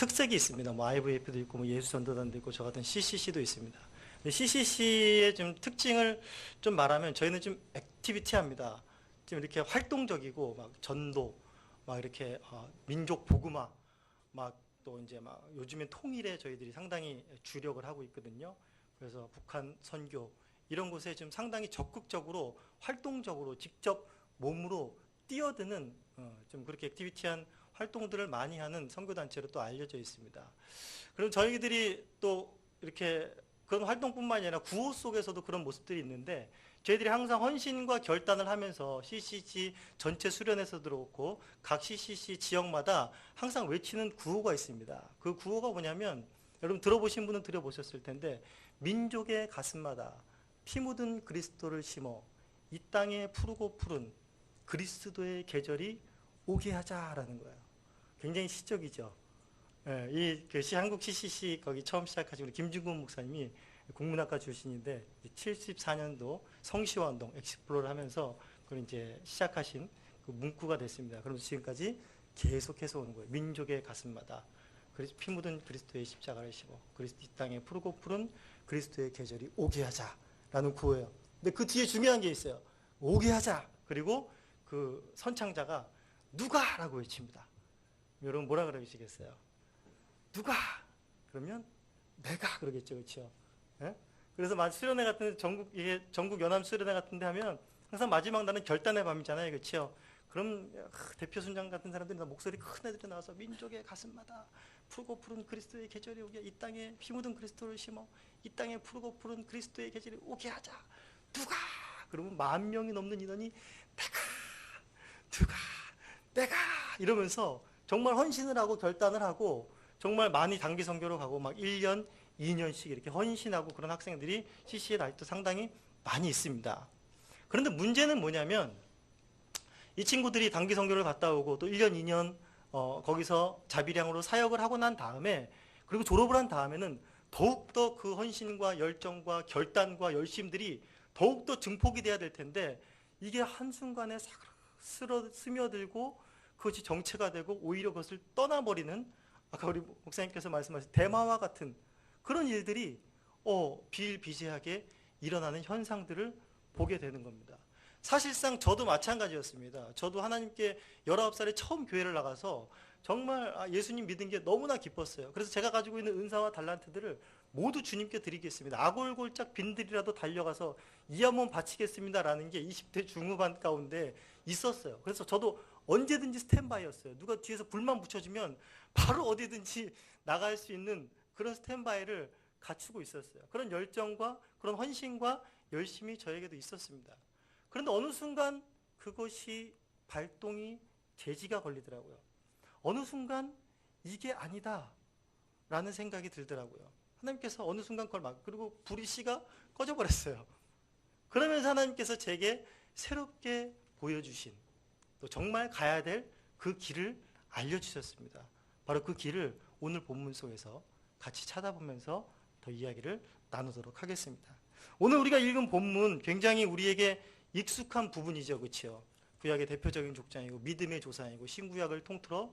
특색이 있습니다. 뭐 IVF도 있고 뭐 예수전도단도 있고 저 같은 CCC도 있습니다. CCC의 좀 특징을 좀 말하면 저희는 좀 액티비티합니다. 좀 이렇게 활동적이고 막 전도, 막 이렇게 민족 복음화, 막 또 이제 막 요즘엔 통일에 저희들이 상당히 주력을 하고 있거든요. 그래서 북한 선교 이런 곳에 좀 상당히 적극적으로 활동적으로 직접 몸으로 뛰어드는 좀 그렇게 액티비티한 활동들을 많이 하는 선교단체로 또 알려져 있습니다. 그럼 저희들이 또 이렇게 그런 활동뿐만 아니라 구호 속에서도 그런 모습들이 있는데 저희들이 항상 헌신과 결단을 하면서 CCC 전체 수련에서도 그렇고 각 CCC 지역마다 항상 외치는 구호가 있습니다. 그 구호가 뭐냐면 여러분 들어보신 분은 들어보셨을 텐데 민족의 가슴마다 피 묻은 그리스도를 심어 이 땅에 푸르고 푸른 그리스도의 계절이 오게 하자라는 거예요. 굉장히 시적이죠. 예, 한국 CCC 거기 처음 시작하신 우리 김중근 목사님이 국문학과 출신인데 74년도 성시화 운동 엑스플로를 하면서 그걸 이제 시작하신 그 문구가 됐습니다. 그러면서 지금까지 계속해서 오는 거예요. 민족의 가슴마다 피 묻은 그리스도의 십자가를 심어 그리스도 이 땅에 푸르고 푸른 그리스도의 계절이 오게 하자라는 구호예요. 근데 그 뒤에 중요한 게 있어요. 오게 하자. 그리고 그 선창자가 누가라고 외칩니다. 여러분 뭐라 그러시겠어요? 누가? 그러면 내가 그러겠죠, 그렇죠? 예? 그래서 수련회 같은 전국 연합 수련회 같은데 하면 항상 마지막 날은 결단의 밤이잖아요, 그렇죠? 그럼 대표 순장 같은 사람들이 목소리 큰 애들이 나와서 민족의 가슴마다 푸르고 푸른 그리스도의 계절이 오게 이 땅에 피 묻은 그리스도를 심어 이 땅에 푸르고 푸른 그리스도의 계절이 오게 하자. 누가? 그러면 10,000명이 넘는 인원이 누가? 내가 이러면서 정말 헌신을 하고 결단을 하고 정말 많이 단기 선교로 가고 막 1년, 2년씩 이렇게 헌신하고 그런 학생들이 CC에 아직도 상당히 많이 있습니다. 그런데 문제는 뭐냐면 이 친구들이 단기 선교를 갔다 오고 또 1년, 2년 거기서 자비량으로 사역을 하고 난 다음에 그리고 졸업을 한 다음에는 더욱더 그 헌신과 열정과 결단과 열심들이 더욱더 증폭이 돼야 될 텐데 이게 한순간에 스며들고 그것이 정체가 되고 오히려 그것을 떠나버리는 아까 우리 목사님께서 말씀하신 대마와 같은 그런 일들이 비일비재하게 일어나는 현상들을 보게 되는 겁니다. 사실상 저도 마찬가지였습니다. 저도 하나님께 19살에 처음 교회를 나가서 정말 예수님 믿은 게 너무나 기뻤어요. 그래서 제가 가지고 있는 은사와 달란트들을 모두 주님께 드리겠습니다. 아골골짝 빈들이라도 달려가서 이 한 번 바치겠습니다라는 게 20대 중후반 가운데 있었어요. 그래서 저도 언제든지 스탠바이였어요. 누가 뒤에서 불만 붙여주면 바로 어디든지 나갈 수 있는 그런 스탠바이를 갖추고 있었어요. 그런 열정과 그런 헌신과 열심이 저에게도 있었습니다. 그런데 어느 순간 그것이 발동이 제지가 걸리더라고요. 어느 순간 이게 아니다 라는 생각이 들더라고요. 하나님께서 어느 순간 그리고 불이 씨가 꺼져버렸어요. 그러면서 하나님께서 제게 새롭게 보여주신 또 정말 가야 될 그 길을 알려주셨습니다. 바로 그 길을 오늘 본문 속에서 같이 찾아보면서 더 이야기를 나누도록 하겠습니다. 오늘 우리가 읽은 본문 굉장히 우리에게 익숙한 부분이죠. 그렇죠? 구약의 대표적인 족장이고 믿음의 조상이고 신구약을 통틀어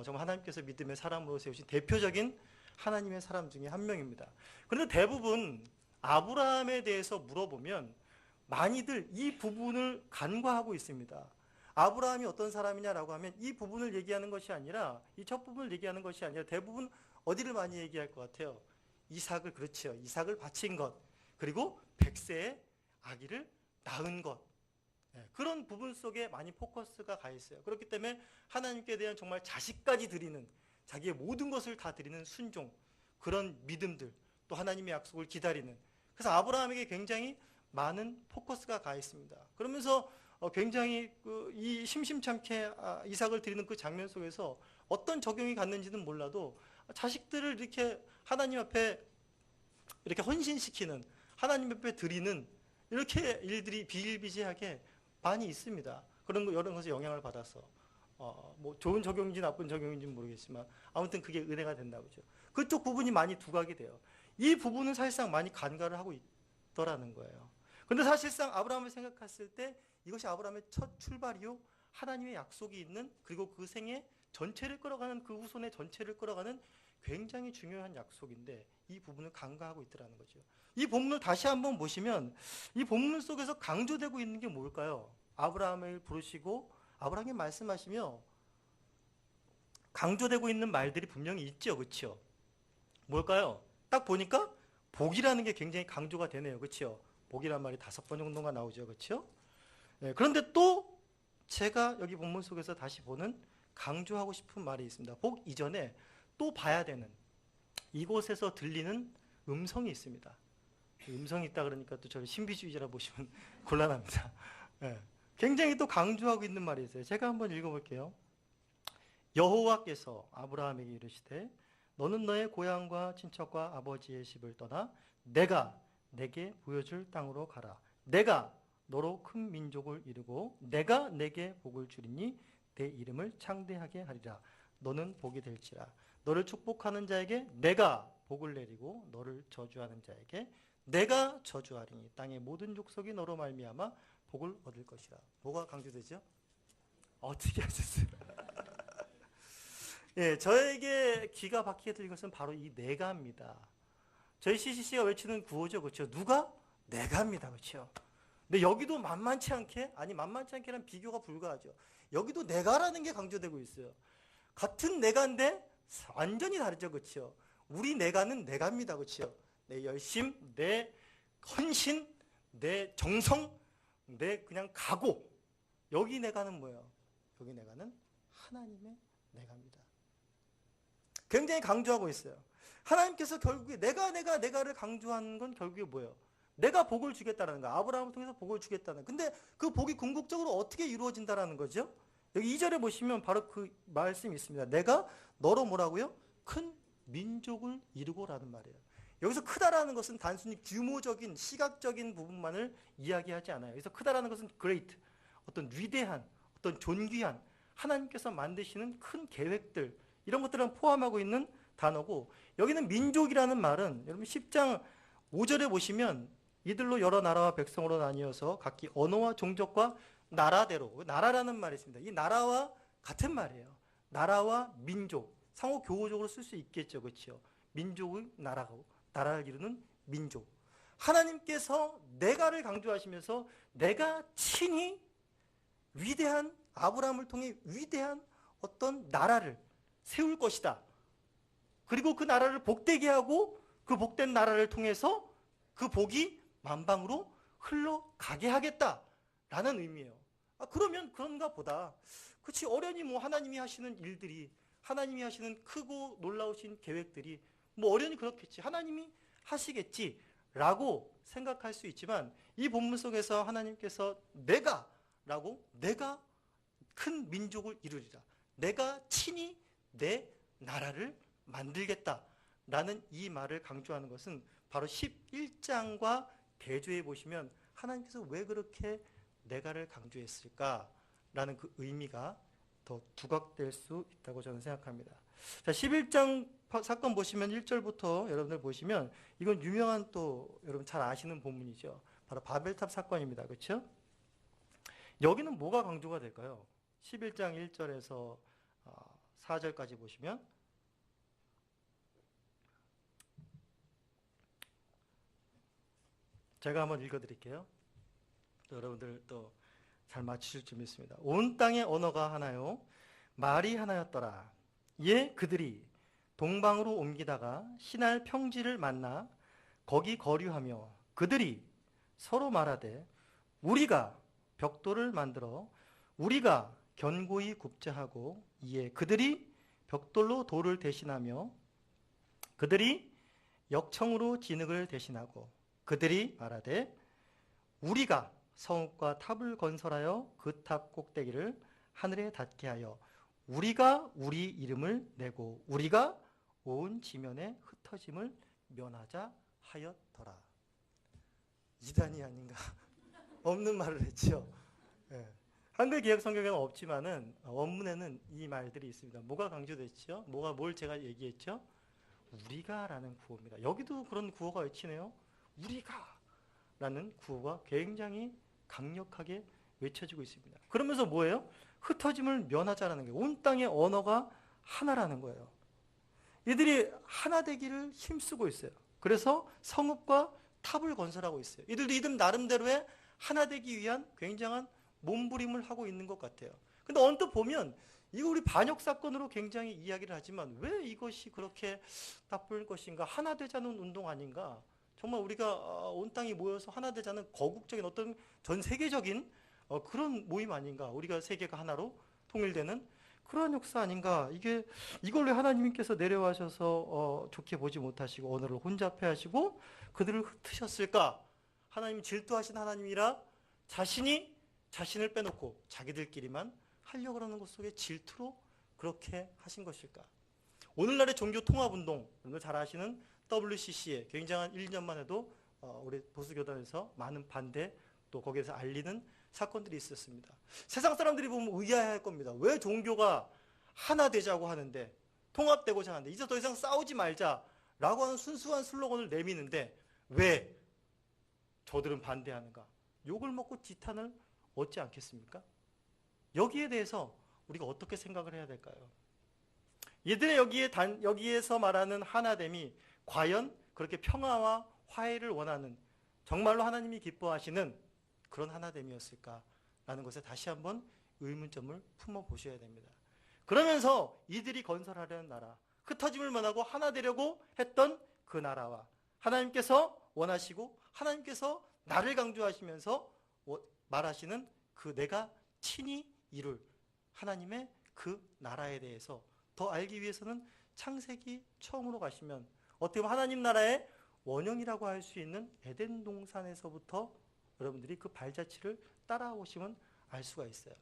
정말 하나님께서 믿음의 사람으로 세우신 대표적인 하나님의 사람 중에 한 명입니다. 그런데 대부분 아브라함에 대해서 물어보면 많이들 이 부분을 간과하고 있습니다. 아브라함이 어떤 사람이냐라고 하면 이 부분을 얘기하는 것이 아니라 이 첫 부분을 얘기하는 것이 아니라 대부분 어디를 많이 얘기할 것 같아요? 이삭을 그렇죠. 이삭을 바친 것 그리고 100세의 아기를 낳은 것 그런 부분 속에 많이 포커스가 가 있어요. 그렇기 때문에 하나님께 대한 정말 자식까지 드리는 자기의 모든 것을 다 드리는 순종 그런 믿음들 또 하나님의 약속을 기다리는 그래서 아브라함에게 굉장히 많은 포커스가 가 있습니다. 그러면서 굉장히 이 심심찮게 이삭을 드리는 그 장면 속에서 어떤 적용이 갔는지는 몰라도 자식들을 이렇게 하나님 앞에 이렇게 헌신시키는 하나님 앞에 드리는 이렇게 일들이 비일비재하게 많이 있습니다. 그런 여러 것에 영향을 받아서 뭐 좋은 적용인지 나쁜 적용인지는 모르겠지만 아무튼 그게 은혜가 된다고 그죠. 그쪽 부분이 많이 두각이 돼요. 이 부분은 사실상 많이 간과를 하고 있더라는 거예요. 그런데 사실상 아브라함을 생각했을 때 이것이 아브라함의 첫 출발이요 하나님의 약속이 있는 그리고 그 생에 전체를 끌어가는 그 후손의 전체를 끌어가는 굉장히 중요한 약속인데 이 부분을 간과하고 있더라는 거죠. 이 본문을 다시 한번 보시면 이 본문 속에서 강조되고 있는 게 뭘까요? 아브라함을 부르시고 아브라함이 말씀하시며 강조되고 있는 말들이 분명히 있죠. 그렇죠? 뭘까요? 딱 보니까 복이라는 게 굉장히 강조가 되네요. 그렇죠? 복이란 말이 5번 정도가 나오죠. 그렇죠? 네, 그런데 또 제가 여기 본문 속에서 다시 보는 강조하고 싶은 말이 있습니다. 복 이전에 또 봐야 되는 이곳에서 들리는 음성이 있습니다. 음성이 있다 그러니까 또 저를 신비주의자라 보시면 곤란합니다. 네, 굉장히 또 강조하고 있는 말이 있어요. 제가 한번 읽어볼게요. 여호와께서 아브라함에게 이르시되 너는 너의 고향과 친척과 아버지의 집을 떠나 내가 내게 보여줄 땅으로 가라. 내가 너로 큰 민족을 이루고 내가 내게 복을 주리니 내 이름을 창대하게 하리라. 너는 복이 될지라. 너를 축복하는 자에게 내가 복을 내리고 너를 저주하는 자에게 내가 저주하리니 땅의 모든 족속이 너로 말미암아 복을 얻을 것이라. 뭐가 강조되죠? 어떻게 하셨어요? 예, 저에게 귀가 박히게 들린 것은 바로 이 내가입니다. 저희 CCC가 외치는 구호죠. 그렇죠? 누가? 내가입니다. 그렇죠? 근데 여기도 만만치 않게, 아니 만만치 않게는 비교가 불가하죠. 여기도 내가라는 게 강조되고 있어요. 같은 내가인데 완전히 다르죠. 그렇죠? 우리 내가는 내가입니다. 그렇죠? 내 열심, 내 헌신, 내 정성, 내 그냥 각오. 여기 내가는 뭐예요? 여기 내가는 하나님의 내가입니다. 굉장히 강조하고 있어요. 하나님께서 결국에 내가를 강조하는 건 결국에 뭐예요? 내가 복을 주겠다는 거. 아브라함을 통해서 복을 주겠다는. 근데 그 복이 궁극적으로 어떻게 이루어진다라는 거죠? 여기 2절에 보시면 바로 그 말씀이 있습니다. 내가 너로 뭐라고요? 큰 민족을 이루고라는 말이에요. 여기서 크다라는 것은 단순히 규모적인 시각적인 부분만을 이야기하지 않아요. 여기서 크다라는 것은 great, 어떤 위대한, 어떤 존귀한 하나님께서 만드시는 큰 계획들 이런 것들을 포함하고 있는 단어고 여기는 민족이라는 말은 여러분 10장 5절에 보시면 이들로 여러 나라와 백성으로 나뉘어서 각기 언어와 종족과 나라대로 나라라는 말이 있습니다. 이 나라와 같은 말이에요. 나라와 민족 상호 교호적으로 쓸 수 있겠죠. 그렇죠? 민족의 나라고 나라를 이루는 민족. 하나님께서 내가를 강조하시면서 내가 친히 위대한 아브라함을 통해 위대한 어떤 나라를 세울 것이다. 그리고 그 나라를 복되게 하고 그 복된 나라를 통해서 그 복이 만방으로 흘러가게 하겠다라는 의미예요. 그러면 그런가 보다. 그렇지 어련히 뭐 하나님이 하시는 일들이 하나님이 하시는 크고 놀라우신 계획들이 뭐 어련히 그렇겠지. 하나님이 하시겠지라고 생각할 수 있지만 이 본문 속에서 하나님께서 내가 큰 민족을 이루리라. 내가 친히 내 나라를 만들겠다라는 이 말을 강조하는 것은 바로 11장과 대조해 보시면 하나님께서 왜 그렇게 내가를 강조했을까라는 그 의미가 더 두각될 수 있다고 저는 생각합니다. 자, 11장 사건 보시면 1절부터 여러분들 보시면 이건 유명한 또 여러분 잘 아시는 본문이죠. 바로 바벨탑 사건입니다. 그렇죠? 여기는 뭐가 강조가 될까요? 11장 1절에서 4절까지 보시면 제가 한번 읽어드릴게요. 또 여러분들 또 잘 맞추실 줄 믿습니다. 온 땅의 언어가 하나요 말이 하나였더라. 이에 그들이 동방으로 옮기다가 신할 평지를 만나 거기 거류하며 그들이 서로 말하되 우리가 벽돌을 만들어 우리가 견고히 굽자 하고 이에 그들이 벽돌로 돌을 대신하며 그들이 역청으로 진흙을 대신하고 그들이 말하되 우리가 성읍과 탑을 건설하여 그 탑 꼭대기를 하늘에 닿게 하여 우리가 우리 이름을 내고 우리가 온 지면에 흩어짐을 면하자 하였더라. 이단이 아닌가? 없는 말을 했죠. 네. 한글 개역 성경에는 없지만은 원문에는 이 말들이 있습니다. 뭐가 강조됐죠? 뭘 제가 얘기했죠? 우리가라는 구호입니다. 여기도 그런 구호가 외치네요. 우리가라는 구호가 굉장히 강력하게 외쳐지고 있습니다. 그러면서 뭐예요? 흩어짐을 면하자라는 거예요. 온 땅의 언어가 하나라는 거예요. 이들이 하나 되기를 힘쓰고 있어요. 그래서 성읍과 탑을 건설하고 있어요. 이들도 이들 나름대로의 하나 되기 위한 굉장한 몸부림을 하고 있는 것 같아요. 근데 언뜻 보면 이거 우리 반역 사건으로 굉장히 이야기를 하지만 왜 이것이 그렇게 나쁠 것인가? 하나 되자는 운동 아닌가? 정말 우리가 온 땅이 모여서 하나 되자는 거국적인 어떤 전 세계적인 그런 모임 아닌가? 우리가 세계가 하나로 통일되는 그러한 역사 아닌가? 이걸 왜 하나님께서 내려와셔서 좋게 보지 못하시고 언어를 혼잡해 하시고 그들을 흩으셨을까? 하나님 질투하신 하나님이라 자신이 자신을 빼놓고 자기들끼리만 하려고 하는 것 속에 질투로 그렇게 하신 것일까? 오늘날의 종교통합운동, 여러분들 잘 아시는 WCC에 굉장한 1년만 해도 우리 보수교단에서 많은 반대 또 거기에서 알리는 사건들이 있었습니다. 세상 사람들이 보면 의아해할 겁니다. 왜 종교가 하나 되자고 하는데 통합되고자 하는데 이제 더 이상 싸우지 말자라고 하는 순수한 슬로건을 내미는데 왜 저들은 반대하는가? 욕을 먹고 지탄을 얻지 않겠습니까? 여기에 대해서 우리가 어떻게 생각을 해야 될까요? 이들의 여기에서 말하는 하나됨이 과연 그렇게 평화와 화해를 원하는 정말로 하나님이 기뻐하시는 그런 하나됨이었을까라는 것에 다시 한번 의문점을 품어보셔야 됩니다. 그러면서 이들이 건설하려는 나라, 흩어짐을 면하고 하나 되려고 했던 그 나라와 하나님께서 원하시고 하나님께서 나를 강조하시면서 말하시는 그 내가 친히 이룰 하나님의 그 나라에 대해서 더 알기 위해서는 창세기 처음으로 가시면 어떻게 보면 하나님 나라의 원형이라고 할 수 있는 에덴 동산에서부터 여러분들이 그 발자취를 따라오시면 알 수가 있어요.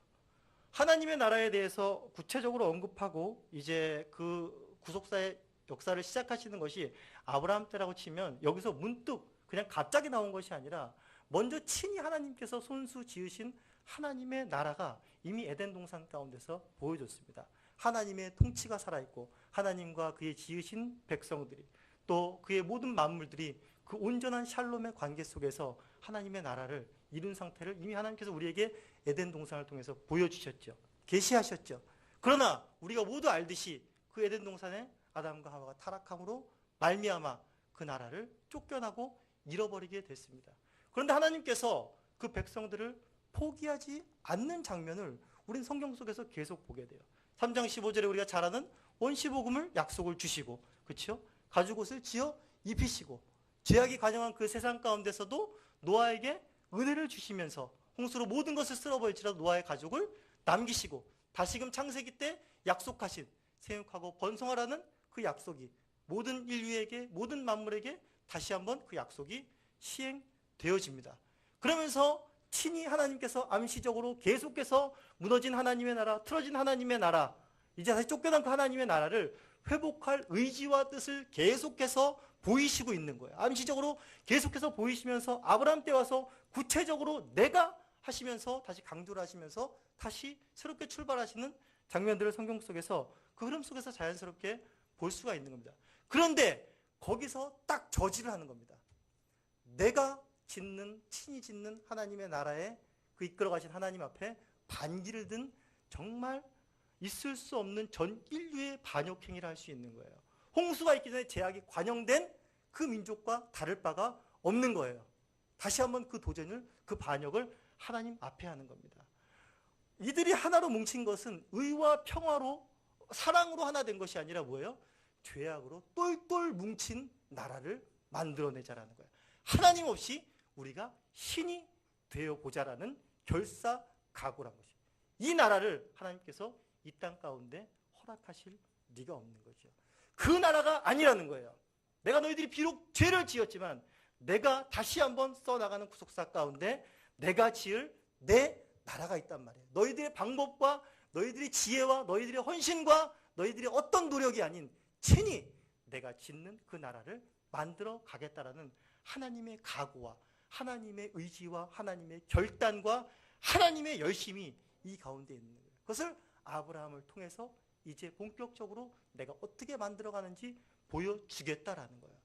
하나님의 나라에 대해서 구체적으로 언급하고 이제 그 구속사의 역사를 시작하시는 것이 아브라함 때라고 치면 여기서 문득 그냥 갑자기 나온 것이 아니라 먼저 친히 하나님께서 손수 지으신 하나님의 나라가 이미 에덴 동산 가운데서 보여줬습니다. 하나님의 통치가 살아있고 하나님과 그의 지으신 백성들이 또 그의 모든 만물들이 그 온전한 샬롬의 관계 속에서 하나님의 나라를 이룬 상태를 이미 하나님께서 우리에게 에덴 동산을 통해서 보여주셨죠. 계시하셨죠. 그러나 우리가 모두 알듯이 그 에덴 동산에 아담과 하와가 타락함으로 말미암아 그 나라를 쫓겨나고 잃어버리게 됐습니다. 그런데 하나님께서 그 백성들을 포기하지 않는 장면을 우린 성경 속에서 계속 보게 돼요. 3장 15절에 우리가 잘 아는 원시복음을 약속을 주시고 그렇죠? 가죽옷을 지어 입히시고 죄악이 관영한 그 세상 가운데서도 노아에게 은혜를 주시면서 홍수로 모든 것을 쓸어버릴지라도 노아의 가족을 남기시고 다시금 창세기 때 약속하신 생육하고 번성하라는 그 약속이 모든 인류에게 모든 만물에게 다시 한번 그 약속이 시행되어집니다. 그러면서 친히 하나님께서 암시적으로 계속해서 무너진 하나님의 나라, 틀어진 하나님의 나라, 이제 다시 쫓겨난 그 하나님의 나라를 회복할 의지와 뜻을 계속해서 보이시고 있는 거예요. 암시적으로 계속해서 보이시면서 아브라함 때 와서 구체적으로 내가 하시면서 다시 강조를 하시면서 다시 새롭게 출발하시는 장면들을 성경 속에서 그 흐름 속에서 자연스럽게 볼 수가 있는 겁니다. 그런데 거기서 딱 저지를 하는 겁니다. 내가 친히 짓는 하나님의 나라에 그 이끌어가신 하나님 앞에 반기를 든 정말 있을 수 없는 전 인류의 반역행위를 할 수 있는 거예요. 홍수가 있기 전에 죄악이 관영된 그 민족과 다를 바가 없는 거예요. 다시 한번 그 도전을, 그 반역을 하나님 앞에 하는 겁니다. 이들이 하나로 뭉친 것은 의와 평화로 사랑으로 하나 된 것이 아니라 뭐예요? 죄악으로 똘똘 뭉친 나라를 만들어내자라는 거예요. 하나님 없이 우리가 신이 되어보자라는 결사각오란 것이에요. 이 나라를 하나님께서 이 땅 가운데 허락하실 리가 없는 거죠. 그 나라가 아니라는 거예요. 내가 너희들이 비록 죄를 지었지만 내가 다시 한번 써나가는 구속사 가운데 내가 지을 내 나라가 있단 말이에요. 너희들의 방법과 너희들의 지혜와 너희들의 헌신과 너희들의 어떤 노력이 아닌 친히 내가 짓는 그 나라를 만들어 가겠다라는 하나님의 각오와 하나님의 의지와 하나님의 결단과 하나님의 열심이 이 가운데 있는 거예요. 그것을 아브라함을 통해서 이제 본격적으로 내가 어떻게 만들어가는지 보여주겠다라는 거예요.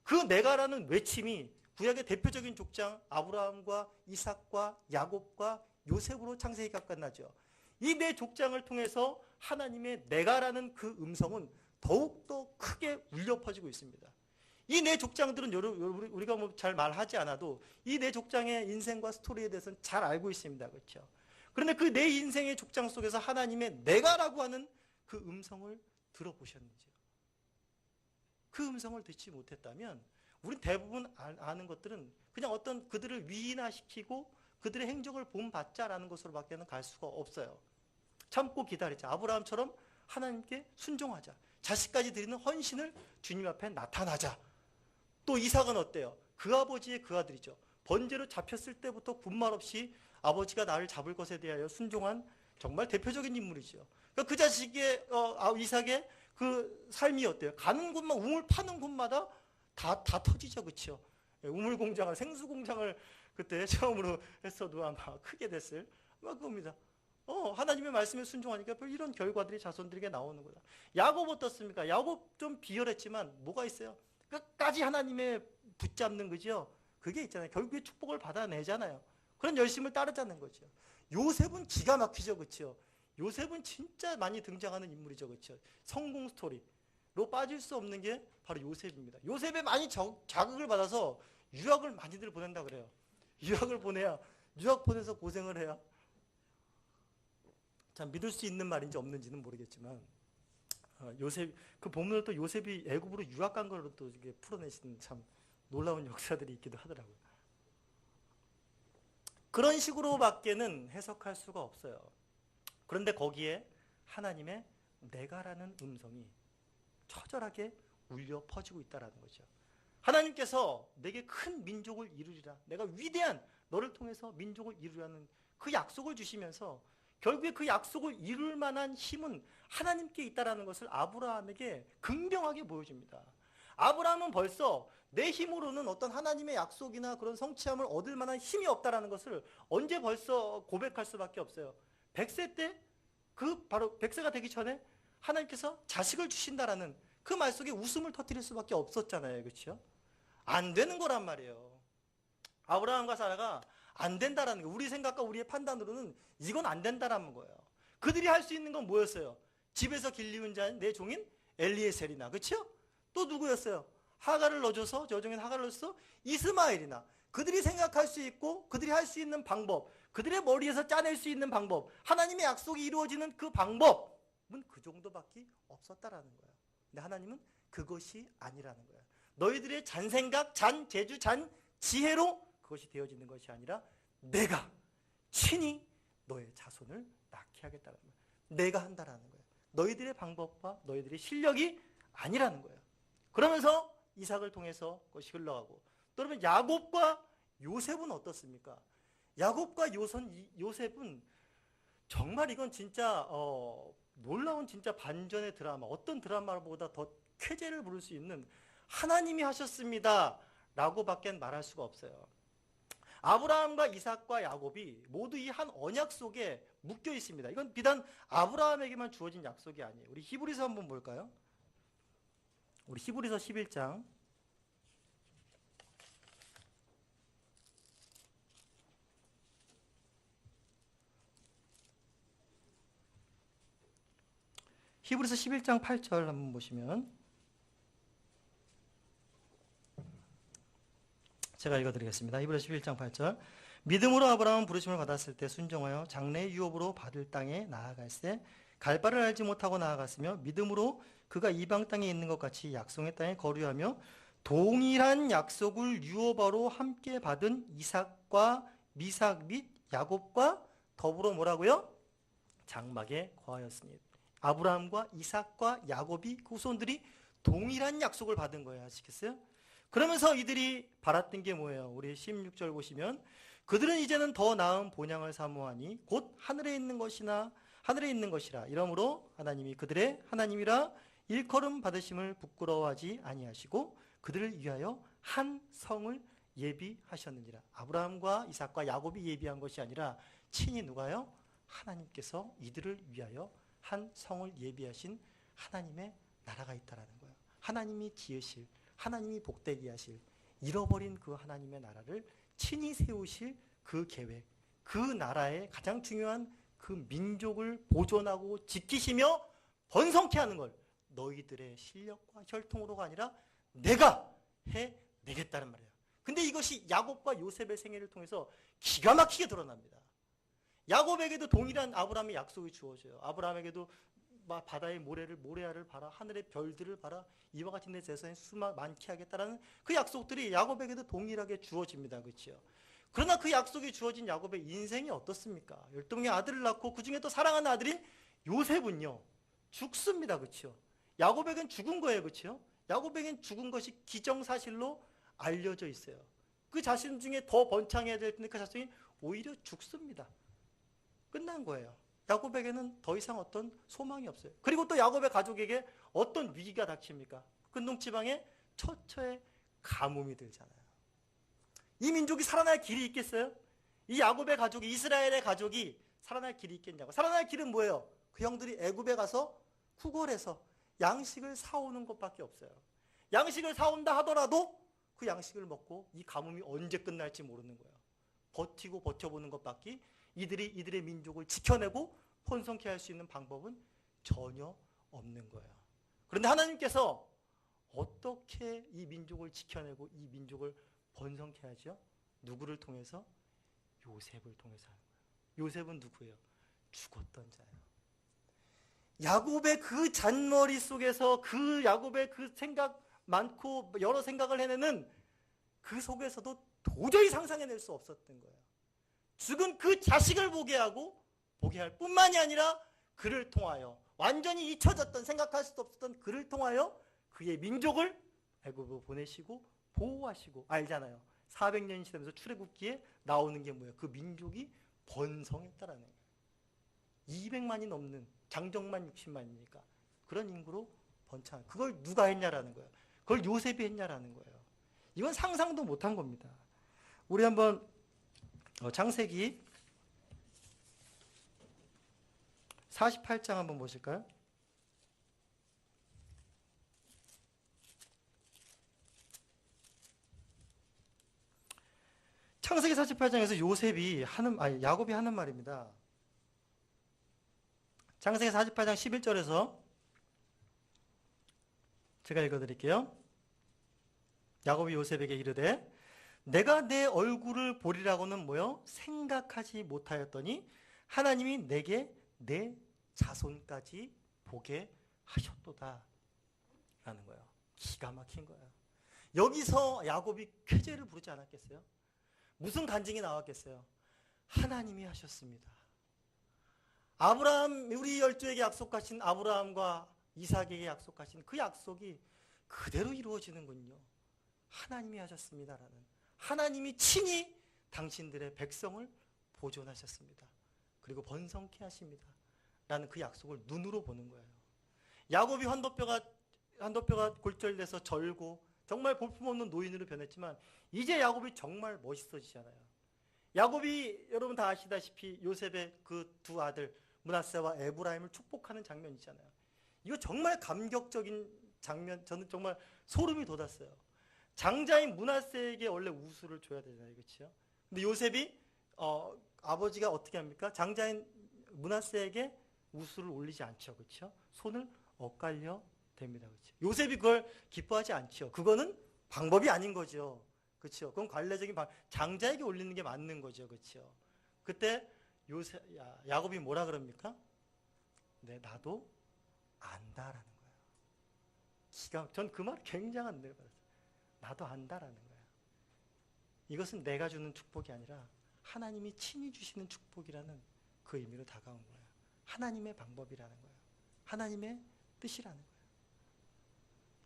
그 내가라는 외침이 구약의 대표적인 족장 아브라함과 이삭과 야곱과 요셉으로 창세기가 끝나죠. 이 내 족장을 통해서 하나님의 내가라는 그 음성은 더욱더 크게 울려 퍼지고 있습니다. 이 내 족장들은 우리가 뭐 잘 말하지 않아도 이 내 족장의 인생과 스토리에 대해서는 잘 알고 있습니다. 그렇죠? 그런데 그 내 인생의 족장 속에서 하나님의 내가라고 하는 그 음성을 들어보셨는지요? 그 음성을 듣지 못했다면 우리 대부분 아는 것들은 그냥 어떤 그들을 위인화시키고 그들의 행적을 본받자라는 것으로밖에 갈 수가 없어요. 참고 기다리자. 아브라함처럼 하나님께 순종하자. 자식까지 드리는 헌신을 주님 앞에 나타나자. 또 이삭은 어때요? 그 아버지의 그 아들이죠. 번제로 잡혔을 때부터 군말 없이 아버지가 나를 잡을 것에 대하여 순종한 정말 대표적인 인물이죠. 그러니까 그 자식의 이삭의 그 삶이 어때요? 가는 곳만 우물 파는 곳마다 다 터지죠, 그렇죠? 우물 공장을 생수 공장을 그때 처음으로 했어도 아마 크게 됐을 겁니다. 하나님의 말씀에 순종하니까 이런 결과들이 자손들에게 나오는 거다. 야곱 어떻습니까? 야곱 좀 비열했지만 뭐가 있어요? 끝까지 하나님의 붙잡는 거죠. 그게 있잖아요. 결국에 축복을 받아내잖아요. 그런 열심을 따르자는 거죠. 요셉은 기가 막히죠, 그렇죠? 요셉은 진짜 많이 등장하는 인물이죠, 그렇죠? 성공 스토리로 빠질 수 없는 게 바로 요셉입니다. 요셉에 많이 자극을 받아서 유학을 많이들 보낸다 그래요. 유학 보내서 고생을 해야. 참 믿을 수 있는 말인지 없는지는 모르겠지만 요셉 그 본문을 또 요셉이 애굽으로 유학 간 걸로 또 이게 풀어내시는 참 놀라운 역사들이 있기도 하더라고요. 그런 식으로밖에는 해석할 수가 없어요. 그런데 거기에 하나님의 내가라는 음성이 처절하게 울려 퍼지고 있다는 거죠. 하나님께서 내게 큰 민족을 이루리라. 내가 위대한 너를 통해서 민족을 이루라는 그 약속을 주시면서 결국에 그 약속을 이룰 만한 힘은 하나님께 있다는 것을 아브라함에게 긍정하게 보여줍니다. 아브라함은 벌써 내 힘으로는 어떤 하나님의 약속이나 그런 성취함을 얻을 만한 힘이 없다는 것을 언제 벌써 고백할 수밖에 없어요. 100세 때 바로 100세가 되기 전에 하나님께서 자식을 주신다라는 그 말 속에 웃음을 터뜨릴 수밖에 없었잖아요. 그렇죠? 안 되는 거란 말이에요. 아브라함과 사라가 안 된다라는 거. 우리 생각과 우리의 판단으로는 이건 안 된다라는 거예요. 그들이 할 수 있는 건 뭐였어요? 집에서 길리운 자인 내 종인 엘리에셀이나, 그렇죠? 또 누구였어요? 하갈을 넣어줘서, 저종인 하갈을 넣어서 이스마엘이나. 그들이 생각할 수 있고 그들이 할 수 있는 방법, 그들의 머리에서 짜낼 수 있는 방법, 하나님의 약속이 이루어지는 그 방법은 그 정도밖에 없었다라는 거예요. 근데 하나님은 그것이 아니라는 거예요. 너희들의 잔생각, 잔재주, 잔지혜로 그것이 되어지는 것이 아니라 내가 친히 너의 자손을 낳게 하겠다는 거예요. 내가 한다라는 거예요. 너희들의 방법과 너희들의 실력이 아니라는 거예요. 그러면서 이삭을 통해서 그것이 흘러가고, 또 그러면 야곱과 요셉은 어떻습니까? 야곱과 요셉은 정말 이건 진짜 놀라운 진짜 반전의 드라마, 어떤 드라마보다 더 쾌재를 부를 수 있는 하나님이 하셨습니다 라고밖에 말할 수가 없어요. 아브라함과 이삭과 야곱이 모두 이 한 언약 속에 묶여 있습니다. 이건 비단 아브라함에게만 주어진 약속이 아니에요. 우리 히브리서 한번 볼까요? 우리 히브리서 11장 히브리서 11장 8절 한번 보시면, 제가 읽어드리겠습니다. 히브리서 11장 8절. 믿음으로 아브라함은 부르심을 받았을 때 순종하여 장래의 유업으로 받을 땅에 나아갈새 갈 바를 알지 못하고 나아갔으며, 믿음으로 그가 이방 땅에 있는 것 같이 약속의 땅에 거류하며 동일한 약속을 유업으로 함께 받은 이삭과 미삭 및 야곱과 더불어 뭐라고요? 장막에 거하였으니. 아브라함과 이삭과 야곱이 그 후손들이 동일한 약속을 받은 거예요. 아시겠어요? 그러면서 이들이 바랐던 게 뭐예요? 우리 16절 보시면, 그들은 이제는 더 나은 본향을 사모하니 곧 하늘에 있는 것이라. 이러므로 하나님이 그들의 하나님이라 일컬음 받으심을 부끄러워하지 아니하시고 그들을 위하여 한 성을 예비하셨느니라. 아브라함과 이삭과 야곱이 예비한 것이 아니라 친히 누가요? 하나님께서 이들을 위하여 한 성을 예비하신 하나님의 나라가 있다라는 거예요. 하나님이 지으실, 하나님이 복되게 하실, 잃어버린 그 하나님의 나라를 친히 세우실 그 계획, 그 나라의 가장 중요한 그 민족을 보존하고 지키시며 번성케 하는 걸 너희들의 실력과 혈통으로가 아니라 내가 해내겠다는 말이에요. 근데 이것이 야곱과 요셉의 생애를 통해서 기가 막히게 드러납니다. 야곱에게도 동일한 아브라함의 약속이 주어져요. 아브라함에게도 바다의 모래알을 봐라, 하늘의 별들을 봐라, 이와 같이 내 제사에 수만 많게 하겠다라는 그 약속들이 야곱에게도 동일하게 주어집니다. 그렇죠? 그러나 그 약속이 주어진 야곱의 인생이 어떻습니까? 12명의 아들을 낳고 그 중에 또 사랑하는 아들인 요셉은요, 죽습니다. 그렇죠? 야곱에겐 죽은 거예요. 그렇죠? 야곱에겐 죽은 것이 기정사실로 알려져 있어요. 그 자신 중에 더 번창해야 될 텐데 그 자신이 오히려 죽습니다. 끝난 거예요. 야곱에게는 더 이상 어떤 소망이 없어요. 그리고 또 야곱의 가족에게 어떤 위기가 닥칩니까? 근동지방에 처처의 가뭄이 들잖아요. 이 민족이 살아날 길이 있겠어요? 이 야곱의 가족이, 이스라엘의 가족이 살아날 길이 있겠냐고. 살아날 길은 뭐예요? 그 형들이 애굽에 가서 쿠골에서 양식을 사오는 것밖에 없어요. 양식을 사온다 하더라도 그 양식을 먹고 이 가뭄이 언제 끝날지 모르는 거예요. 버티고 버텨보는 것밖에 이들의 민족을 지켜내고 번성케 할 수 있는 방법은 전혀 없는 거예요. 그런데 하나님께서 어떻게 이 민족을 지켜내고 이 민족을 번성케 하죠? 누구를 통해서? 요셉을 통해서 하는 거예요. 요셉은 누구예요? 죽었던 자예요. 야곱의 그 잔머리 속에서 그 야곱의 그 생각 많고 여러 생각을 해내는 그 속에서도 도저히 상상해낼 수 없었던 거예요. 죽은 그 자식을 보게 할 뿐만이 아니라 그를 통하여 완전히 잊혀졌던, 생각할 수도 없었던 그를 통하여 그의 민족을 애굽으로 보내시고 보호하시고, 알잖아요. 400년이 지나면서 출애굽기에 나오는 게 뭐예요? 그 민족이 번성했다라는 거예요. 200만이 넘는, 장정만 60만이니까 그런 인구로 번창. 그걸 누가 했냐라는 거예요. 그걸 요셉이 했냐라는 거예요. 이건 상상도 못한 겁니다. 우리 한번 창세기 48장 한번 보실까요? 창세기 48장에서 야곱이 하는 말입니다. 창세기 48장 11절에서 제가 읽어드릴게요. 야곱이 요셉에게 이르되 내가 내 얼굴을 보리라고는 뭐요? 생각하지 못하였더니 하나님이 내게 내 자손까지 보게 하셨도다 라는 거예요. 기가 막힌 거예요. 여기서 야곱이 쾌재를 부르지 않았겠어요? 무슨 간증이 나왔겠어요? 하나님이 하셨습니다. 우리 열조에게 약속하신 아브라함과 이삭에게 약속하신 그 약속이 그대로 이루어지는군요. 하나님이 하셨습니다라는, 하나님이 친히 당신들의 백성을 보존하셨습니다. 그리고 번성케 하십니다. 라는 그 약속을 눈으로 보는 거예요. 야곱이 환도뼈가 골절돼서 절고 정말 볼품없는 노인으로 변했지만 이제 야곱이 정말 멋있어지잖아요. 야곱이 여러분 다 아시다시피 요셉의 그 두 아들 므낫세와 에브라임을 축복하는 장면 있잖아요. 이거 정말 감격적인 장면, 저는 정말 소름이 돋았어요. 장자인 므낫세에게 원래 우수를 줘야 되잖아요. 그렇죠? 근데 요셉이 아버지가 어떻게 합니까? 장자인 므낫세에게 우수를 올리지 않죠. 그렇죠? 손을 엇갈려 댑니다. 그렇죠? 요셉이 그걸 기뻐하지 않죠. 그거는 방법이 아닌 거죠. 그렇죠? 그건 관례적인 장자에게 올리는 게 맞는 거죠. 그렇죠? 그때 야곱이 뭐라 그럽니까? 네, 나도 안다라는 거예요. 전 그 말 굉장한 은혜를 받았어요. 나도 안다라는 거예요. 이것은 내가 주는 축복이 아니라 하나님이 친히 주시는 축복이라는 그 의미로 다가온 거예요. 하나님의 방법이라는 거예요. 하나님의 뜻이라는 거예요.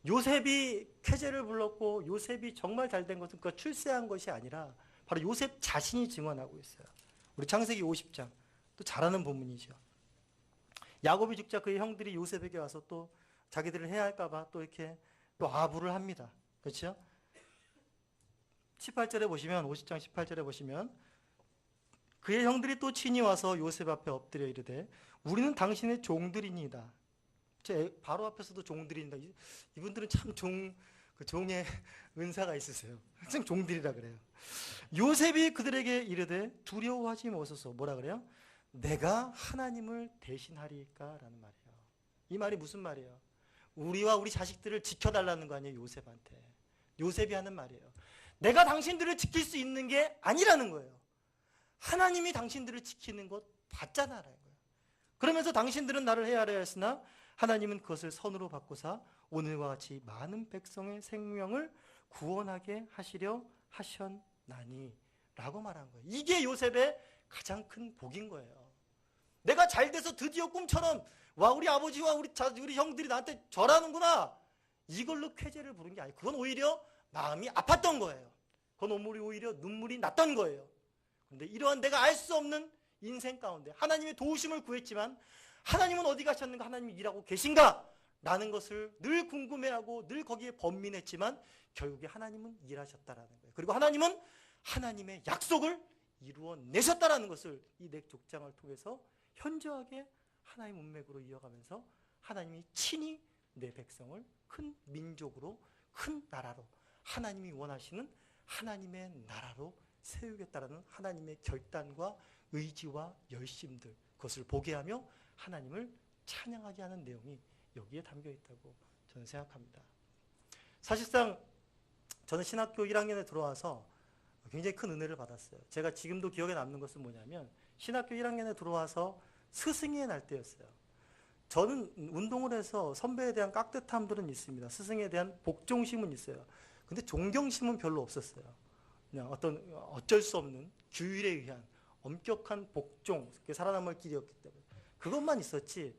요셉이 쾌재를 불렀고 요셉이 정말 잘된 것은 그 출세한 것이 아니라 바로 요셉 자신이 증언하고 있어요. 우리 창세기 50장 또 잘하는 본문이죠. 야곱이 죽자 그의 형들이 요셉에게 와서 또 자기들을 해야 할까봐 또 이렇게 또 아부를 합니다. 그렇죠? 18절에 보시면 50장 18절에 보시면 그의 형들이 또 친히 와서 요셉 앞에 엎드려 이르되 우리는 당신의 종들이니이다. 제 바로 앞에서도 종들이니이다. 이분들은 참 종의 은사가 있으세요. 항상 종들이라 그래요. 요셉이 그들에게 이르되 두려워하지 마소서. 뭐라 그래요? 내가 하나님을 대신하리까라는 말이에요. 이 말이 무슨 말이에요? 우리와 우리 자식들을 지켜달라는 거 아니에요, 요셉한테. 요셉이 하는 말이에요. 내가 당신들을 지킬 수 있는 게 아니라는 거예요. 하나님이 당신들을 지키는 것 봤잖아라는 거예요. 그러면서 당신들은 나를 헤아려야 했으나 하나님은 그것을 선으로 바꾸사 오늘과 같이 많은 백성의 생명을 구원하게 하시려 하셨나니 라고 말한 거예요. 이게 요셉의 가장 큰 복인 거예요. 내가 잘 돼서 드디어 꿈처럼 와 우리 아버지와 우리 형들이 나한테 절하는구나. 이걸로 쾌재를 부른 게 아니에요. 그건 오히려 마음이 아팠던 거예요. 그건 오히려 눈물이 났던 거예요. 그런데 이러한 내가 알 수 없는 인생 가운데 하나님의 도우심을 구했지만 하나님은 어디 가셨는가? 하나님이 일하고 계신가? 라는 것을 늘 궁금해하고 늘 거기에 번민했지만 결국에 하나님은 일하셨다라는 거예요. 그리고 하나님은 하나님의 약속을 이루어내셨다라는 것을 이 넥족장을 통해서 현저하게 하나님 문맥으로 이어가면서 하나님이 친히 내 백성을 큰 민족으로 큰 나라로 하나님이 원하시는 하나님의 나라로 세우겠다라는 하나님의 결단과 의지와 열심들 그것을 보게 하며 하나님을 찬양하게 하는 내용이 여기에 담겨 있다고 저는 생각합니다. 사실상 저는 신학교 1학년에 들어와서 굉장히 큰 은혜를 받았어요. 제가 지금도 기억에 남는 것은 뭐냐면 신학교 1학년에 들어와서 스승의 날 때였어요. 저는 운동을 해서 선배에 대한 깍듯함들은 있습니다. 스승에 대한 복종심은 있어요. 근데 존경심은 별로 없었어요. 그냥 어쩔 수 없는 규율에 의한 엄격한 복종, 살아남을 길이었기 때문에 그것만 있었지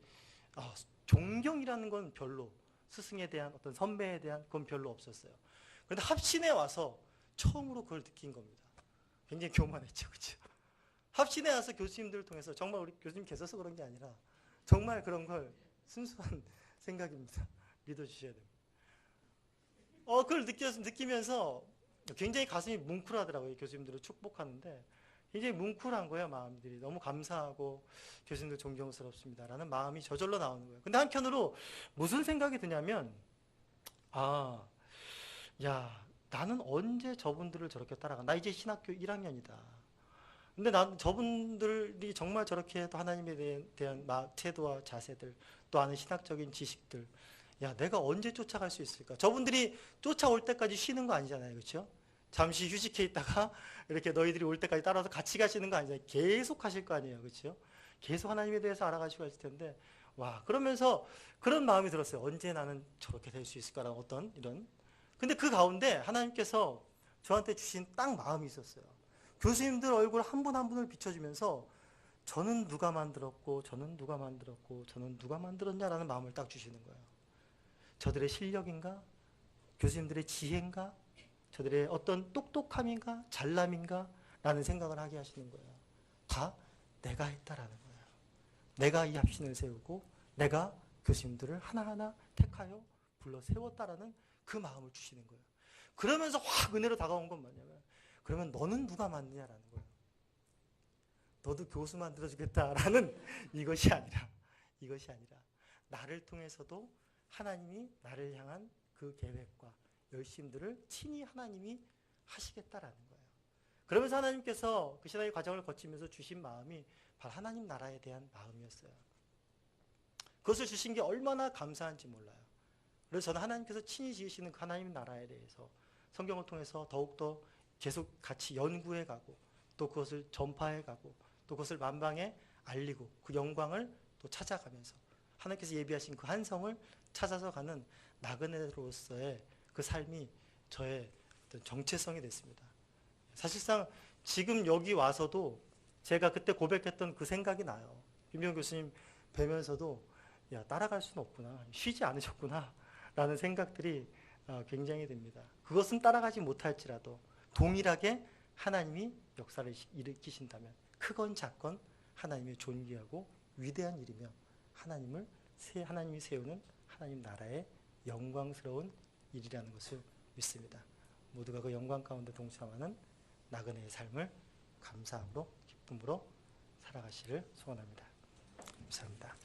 존경이라는 건 별로 스승에 대한 어떤 선배에 대한 그건 별로 없었어요. 그런데 합신에 와서 처음으로 그걸 느낀 겁니다. 굉장히 교만했죠, 그렇죠? 합신에 와서 교수님들을 통해서 정말 우리 교수님 계셔서 그런 게 아니라 정말 그런 걸 순수한 생각입니다. 믿어주셔야 됩니다. 그걸 느끼면서 굉장히 가슴이 뭉클하더라고요. 교수님들을 축복하는데 굉장히 뭉클한 거예요. 마음들이 너무 감사하고 교수님들 존경스럽습니다라는 마음이 저절로 나오는 거예요. 근데 한편으로 무슨 생각이 드냐면 나는 언제 저분들을 저렇게 따라가? 나 이제 신학교 1학년이다. 근데 난 저분들이 정말 저렇게 또 하나님에 대한 태도와 자세들, 또 아는 신학적인 지식들, 내가 언제 쫓아갈 수 있을까? 저분들이 쫓아올 때까지 쉬는 거 아니잖아요, 그렇죠? 잠시 휴식해 있다가 이렇게 너희들이 올 때까지 따라서 같이 가시는 거 아니잖아요. 계속 하실 거 아니에요, 그렇죠? 계속 하나님에 대해서 알아가시고 하실 텐데, 그러면서 그런 마음이 들었어요. 언제 나는 저렇게 될 수 있을까라는 어떤 이런. 근데 그 가운데 하나님께서 저한테 주신 딱 마음이 있었어요. 교수님들 얼굴 한 분 한 분을 비춰주면서 저는 누가 만들었고 저는 누가 만들었고 저는 누가 만들었냐라는 마음을 딱 주시는 거예요. 저들의 실력인가? 교수님들의 지혜인가? 저들의 어떤 똑똑함인가? 잘남인가? 라는 생각을 하게 하시는 거예요. 다 내가 했다라는 거예요. 내가 이 합신을 세우고 내가 교수님들을 하나하나 택하여 불러 세웠다라는 그 마음을 주시는 거예요. 그러면서 확 은혜로 다가온 건 뭐냐면 그러면 너는 누가 만드냐라는 거예요. 너도 교수 만들어주겠다라는 이것이 아니라 나를 통해서도 하나님이 나를 향한 그 계획과 열심들을 친히 하나님이 하시겠다라는 거예요. 그러면서 하나님께서 그 신앙의 과정을 거치면서 주신 마음이 바로 하나님 나라에 대한 마음이었어요. 그것을 주신 게 얼마나 감사한지 몰라요. 그래서 저는 하나님께서 친히 지으시는 그 하나님 나라에 대해서 성경을 통해서 더욱더 계속 같이 연구해 가고 또 그것을 전파해 가고 또 그것을 만방에 알리고 그 영광을 또 찾아가면서 하나님께서 예비하신 그 한성을 찾아서 가는 나그네로서의 그 삶이 저의 어떤 정체성이 됐습니다. 사실상 지금 여기 와서도 제가 그때 고백했던 그 생각이 나요. 김병 교수님 뵈면서도 따라갈 수는 없구나. 쉬지 않으셨구나. 라는 생각들이 굉장히 듭니다. 그것은 따라가지 못할지라도 동일하게 하나님이 역사를 일으키신다면 크건 작건 하나님의 존귀하고 위대한 일이며 하나님이 세우는 하나님 나라의 영광스러운 일이라는 것을 믿습니다. 모두가 그 영광 가운데 동참하는 나그네의 삶을 감사함으로 기쁨으로 살아가시를 소원합니다. 감사합니다.